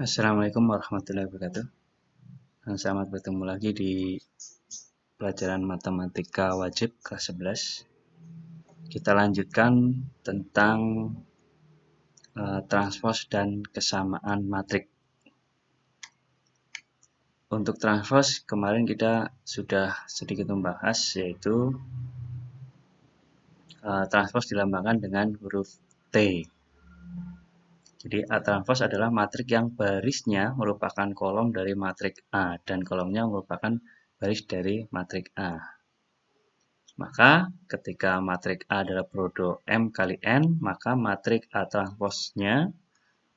Assalamualaikum warahmatullahi wabarakatuh. Selamat bertemu lagi di pelajaran matematika wajib kelas 11. Kita lanjutkan tentang transpos dan kesamaan matrik. Untuk transpos kemarin kita sudah sedikit membahas, yaitu transpos dilambangkan dengan huruf T. Jadi A transpos adalah matrik yang barisnya merupakan kolom dari matrik A dan kolomnya merupakan baris dari matrik A. Maka ketika matrik A adalah produk M kali N, maka matrik A transposnya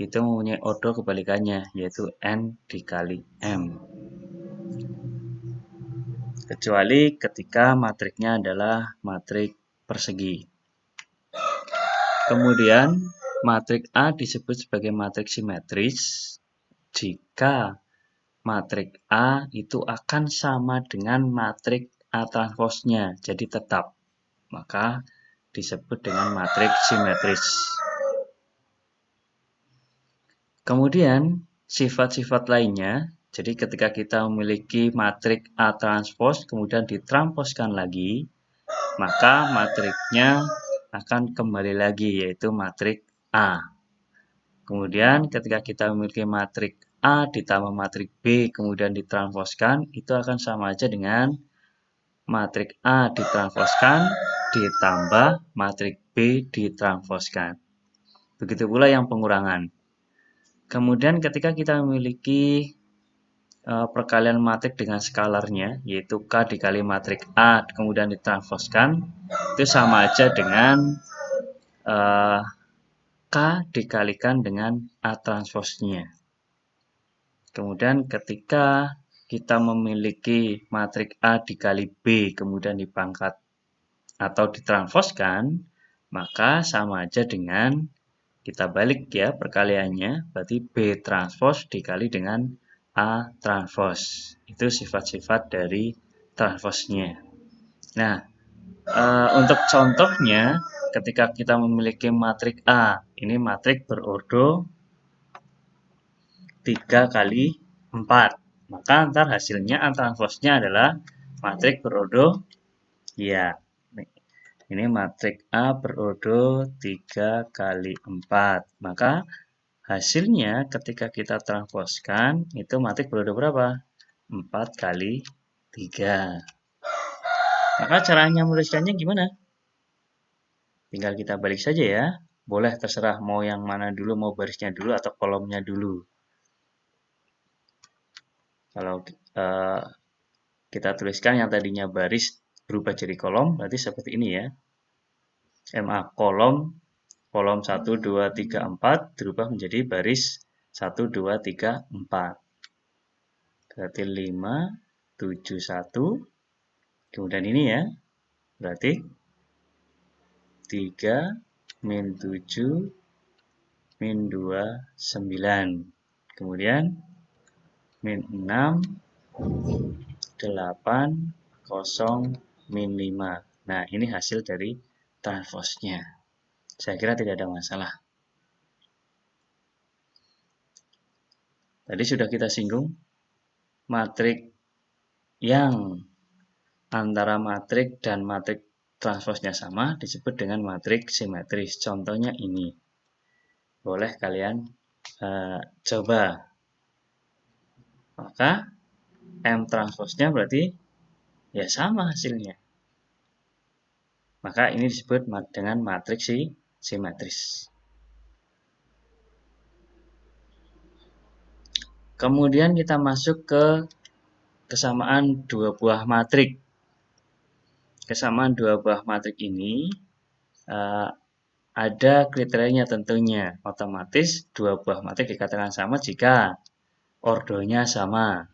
itu mempunyai ordo kebalikannya, yaitu N dikali M. Kecuali ketika matriknya adalah matrik persegi. Kemudian matrik A disebut sebagai matrik simetris jika matrik A itu akan sama dengan matrik A transposnya, jadi tetap. Maka disebut dengan matrik simetris. Kemudian sifat-sifat lainnya, jadi ketika kita memiliki matrik A transpos kemudian ditranposkan lagi, maka matriknya akan kembali lagi, yaitu matrik A. Kemudian ketika kita memiliki matrik A ditambah matrik B kemudian ditranposkan, itu akan sama aja dengan matrik A ditranposkan ditambah matrik B ditranposkan. Begitu pula yang pengurangan. Kemudian ketika kita memiliki perkalian matrik dengan skalarnya, yaitu K dikali matrik A kemudian ditranspozkan, itu sama aja dengan K dikalikan dengan A transposnya. Kemudian ketika kita memiliki matrik A dikali B kemudian dipangkat atau ditranspozkan, maka sama aja dengan kita balik ya perkaliannya, berarti B transpos dikali dengan A transpos. Itu sifat-sifat dari transposnya. Nah, untuk contohnya, ketika kita memiliki matrik A, ini matrik berordo 3 kali 4. Maka ntar hasilnya A transposnya adalah matrik berordo, ya, ini matrik A berordo 3 kali 4. Maka hasilnya ketika kita transposkan, itu matrik berordo berapa? 4 kali 3. Maka caranya menuliskannya gimana? Tinggal kita balik saja ya. Boleh terserah mau yang mana dulu, mau barisnya dulu atau kolomnya dulu. Kalau kita tuliskan yang tadinya baris berubah jadi kolom, berarti seperti ini ya. MA kolom 1, 2, 3, 4 berubah menjadi baris 1, 2, 3, 4. Berarti 5, 7, 1. Kemudian ini ya, berarti 3, min 7, min 2, 9. Kemudian min 6, 8, 0, min 5. Nah, ini hasil dari transposnya. Saya kira tidak ada masalah. Tadi sudah kita singgung, matrik yang antara matrik dan matrik transposnya sama disebut dengan matrik simetris. Contohnya ini. Boleh kalian coba. Maka M transposnya berarti ya sama hasilnya. Maka ini disebut dengan matriks simetris. Kemudian kita masuk ke kesamaan dua buah matrik. Kesamaan dua buah matrik ini ada kriterianya tentunya. Otomatis dua buah matrik dikatakan sama jika ordonya sama.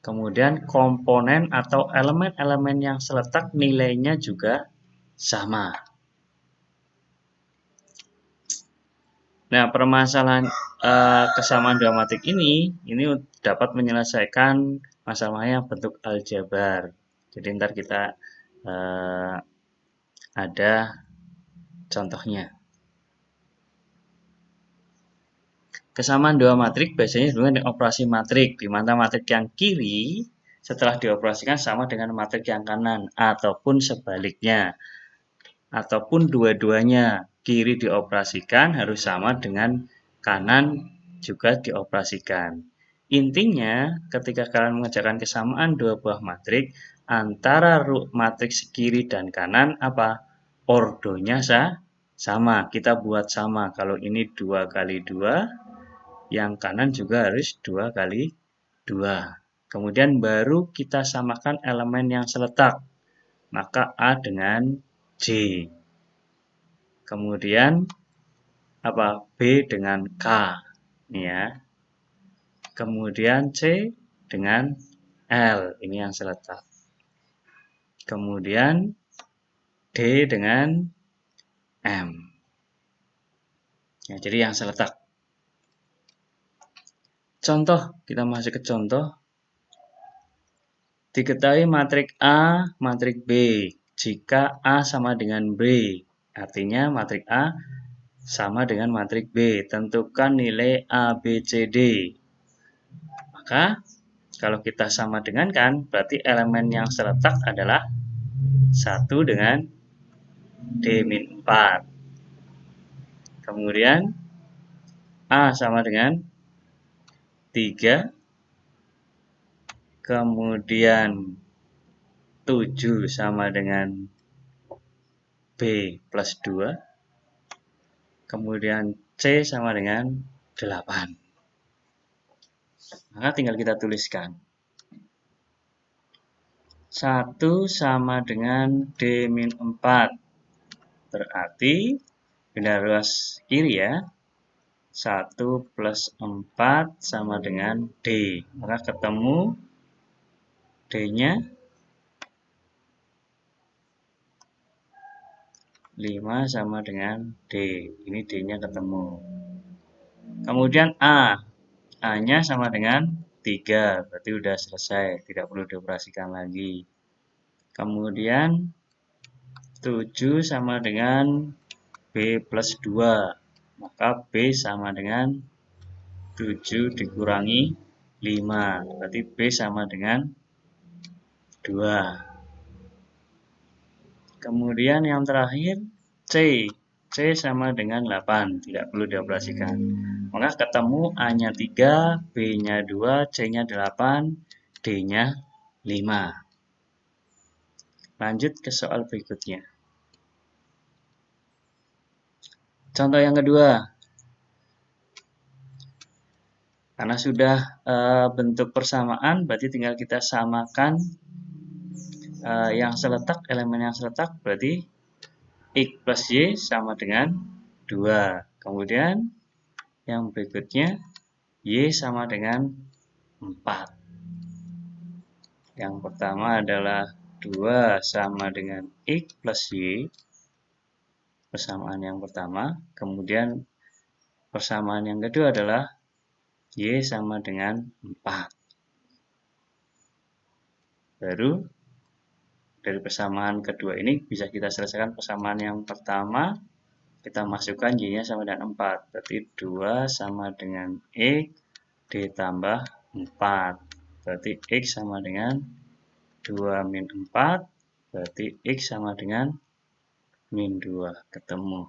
Kemudian komponen atau elemen-elemen yang seletak nilainya juga sama. Nah, permasalahan kesamaan dua matrik ini dapat menyelesaikan masalahnya bentuk aljabar. Jadi ntar kita ada contohnya. Kesamaan dua matrik biasanya disebut dengan operasi matrik, di mana matrik yang kiri setelah dioperasikan sama dengan matrik yang kanan, ataupun sebaliknya. Ataupun dua-duanya, kiri dioperasikan harus sama dengan kanan juga dioperasikan. Intinya, ketika kalian mengerjakan kesamaan dua buah matrik, antara matriks kiri dan kanan apa? Ordonya sama. Kita buat sama. Kalau ini 2 kali 2, yang kanan juga harus 2 kali 2. Kemudian baru kita samakan elemen yang seletak. Maka A dengan J. Kemudian apa? B dengan K. Ini ya. Kemudian C dengan L. Ini yang seletak. Kemudian D dengan M. Ya, jadi yang seletak. Contoh, kita masuk ke contoh. Diketahui matrik A, matrik B. Jika A sama dengan B, artinya matrik A sama dengan matrik B. Tentukan nilai A, B, C, D. Maka, kalau kita sama dengan kan, berarti elemen yang seletak adalah 1 dengan D-4. Kemudian, A sama dengan 3. Kemudian 7 sama dengan B plus 2. Kemudian C sama dengan 8. Maka tinggal kita tuliskan. 1 sama dengan D-4. Berarti pindah ruas kiri ya. 1 plus 4 sama dengan D. Maka ketemu D-nya 5 sama dengan D. Ini D-nya ketemu. Kemudian A. A-nya sama dengan 3. Berarti udah selesai. Tidak perlu dioperasikan lagi. Kemudian 7 sama dengan B plus 2. Maka B sama dengan 7 dikurangi 5. Berarti B sama dengan 2. Kemudian yang terakhir C. C sama dengan 8. Tidak perlu dioperasikan. Maka ketemu A-nya 3, B-nya 2, C-nya 8, D-nya 5. Lanjut ke soal berikutnya. Contoh yang kedua. Karena sudah bentuk persamaan, berarti tinggal kita samakan yang seletak, elemen yang seletak, berarti X plus Y sama dengan 2. Kemudian yang berikutnya Y sama dengan 4. Yang pertama adalah 2 sama dengan X plus Y. Persamaan yang pertama. Kemudian persamaan yang kedua adalah Y sama dengan 4. Baru dari persamaan kedua ini bisa kita selesaikan persamaan yang pertama. Kita masukkan Y-nya sama dengan 4. Berarti 2 sama dengan X ditambah 4. Berarti X sama dengan 2 min 4. Berarti X sama dengan min 2. Ketemu.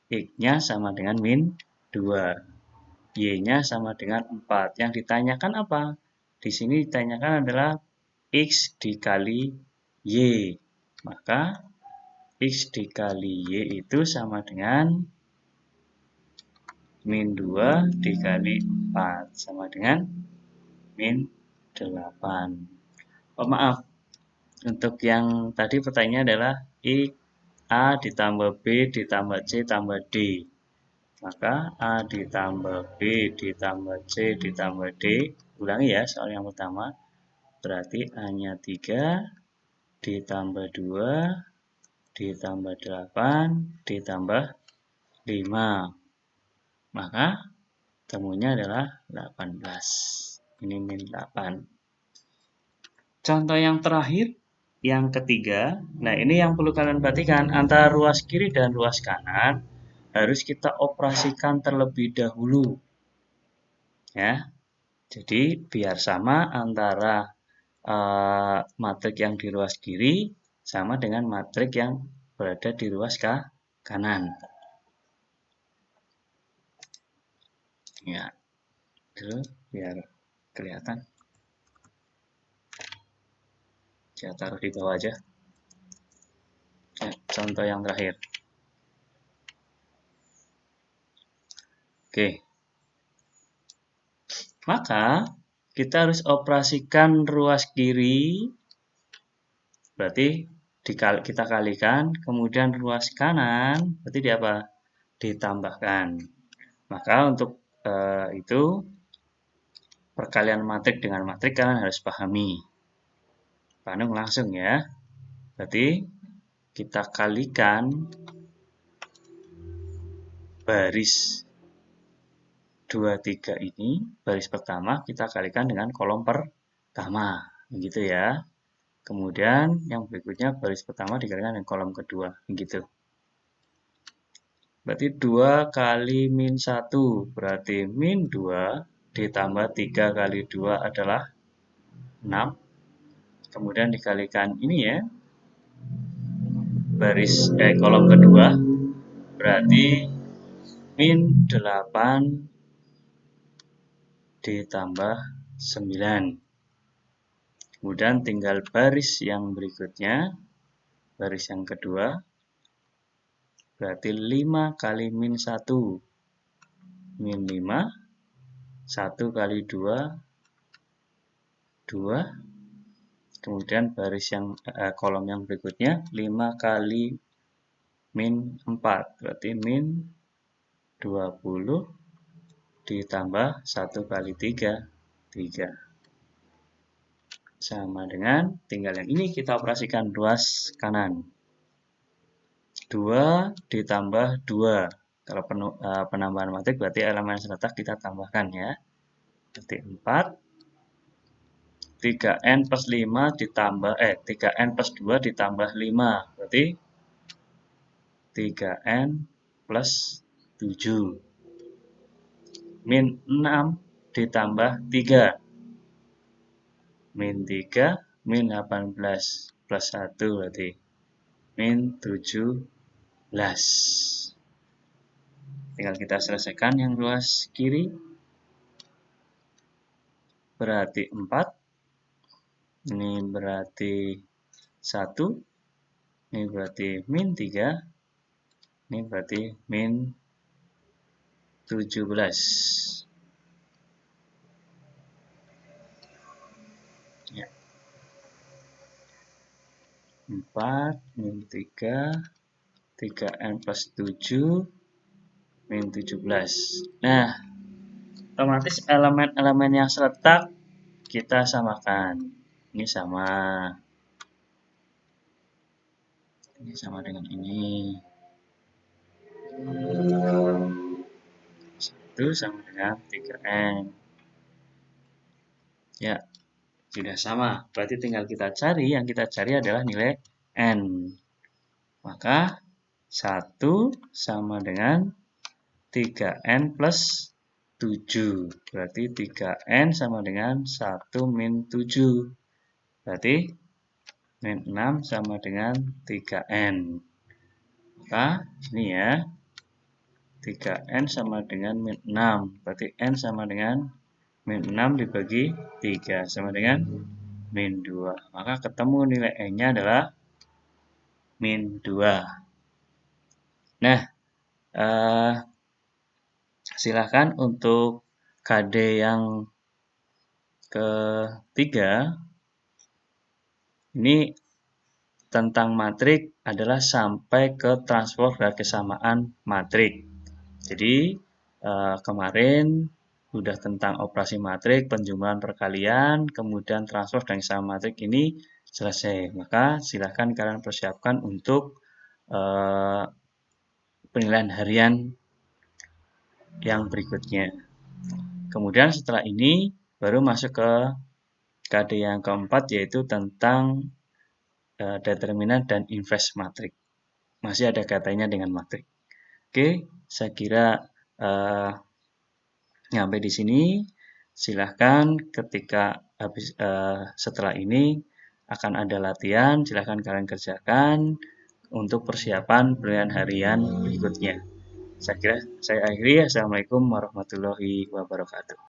X-nya sama dengan min 2. Y-nya sama dengan 4. Yang ditanyakan apa? Di sini ditanyakan adalah X dikali Y. Maka X dikali Y itu sama dengan min 2 dikali 4. Sama dengan min 8. Oh maaf, untuk yang tadi pertanyaannya adalah X A ditambah B ditambah C tambah D. Maka A ditambah B ditambah C ditambah D. Ulangi ya soal yang pertama. Berarti A-nya 3 ditambah 2 ditambah 8 ditambah 5. Maka temunya adalah 18. Ini min 8. Contoh yang terakhir, yang ketiga. Nah, ini yang perlu kalian perhatikan. Antara ruas kiri dan ruas kanan harus kita operasikan terlebih dahulu. Ya. Jadi biar sama antara matrik yang di ruas kiri sama dengan matrik yang berada di ruas kanan. Ya, dulu biar kelihatan. Saya taruh di bawah aja. Ya, contoh yang terakhir. Oke. Maka kita harus operasikan ruas kiri, berarti kita kalikan, kemudian ruas kanan, berarti di apa? Ditambahkan. Maka untuk itu perkalian matrik dengan matrik kalian harus pahami. Bandung langsung ya. Berarti kita kalikan baris 23 ini, baris pertama kita kalikan dengan kolom pertama. Begitu ya. Kemudian yang berikutnya baris pertama dikalikan dengan kolom kedua. Begitu. Berarti 2 kali min 1 berarti min 2 ditambah 3 kali 2 adalah 6. Kemudian dikalikan ini ya. Kolom kedua berarti min 8 ditambah 9. Kemudian tinggal baris yang berikutnya, baris yang kedua berarti 5 kali min 1 min 5, 1 kali 2 2. Kemudian baris yang kolom yang berikutnya 5 kali min 4 berarti min 20 ditambah 1 kali 3 3 sama dengan, tinggal yang ini kita operasikan ruas kanan. 2 ditambah 2. Kalau penambahan matrik berarti elemen yang terletak kita tambahkan ya. Berarti 4. 3n plus 5 ditambah 3n plus 2 ditambah 5. Berarti 3n plus 7. Min 6 ditambah 3. Min 3, min 18 plus 1 berarti min 17. Tinggal kita selesaikan yang ruas kiri. Berarti 4. Ini berarti 1. Ini berarti min 3. Ini berarti min 17. Ya. 4 min 3, 3n plus 7, min 17. Nah, otomatis elemen-elemen yang seletak kita samakan. Ini sama. Ini sama dengan ini. 1 sama dengan 3n. Ya, sudah sama. Berarti tinggal kita cari, yang kita cari adalah nilai n. Maka 1 sama dengan 3n plus 7. Berarti 3n sama dengan 1 min 7. Berarti min 6 sama dengan 3n. Maka ini ya. 3n sama dengan min 6. Berarti n sama dengan min 6 dibagi 3 sama dengan min 2. Maka ketemu nilai n-nya adalah min 2. Nah, silahkan untuk KD yang ketiga, ini tentang matrik adalah sampai ke transport dan kesamaan matrik. Jadi kemarin sudah tentang operasi matrik, penjumlahan perkalian, kemudian transport dan kesamaan matrik ini selesai. Maka silahkan kalian persiapkan untuk penilaian harian yang berikutnya. Kemudian setelah ini baru masuk ke KD yang keempat, yaitu tentang determinan dan inverse matrik. Masih ada kaitannya dengan matrik. Oke, saya kira nyampe di sini. Silahkan ketika setelah ini akan ada latihan, silahkan kalian kerjakan untuk persiapan penilaian harian berikutnya. Saya akhiri. Assalamualaikum warahmatullahi wabarakatuh.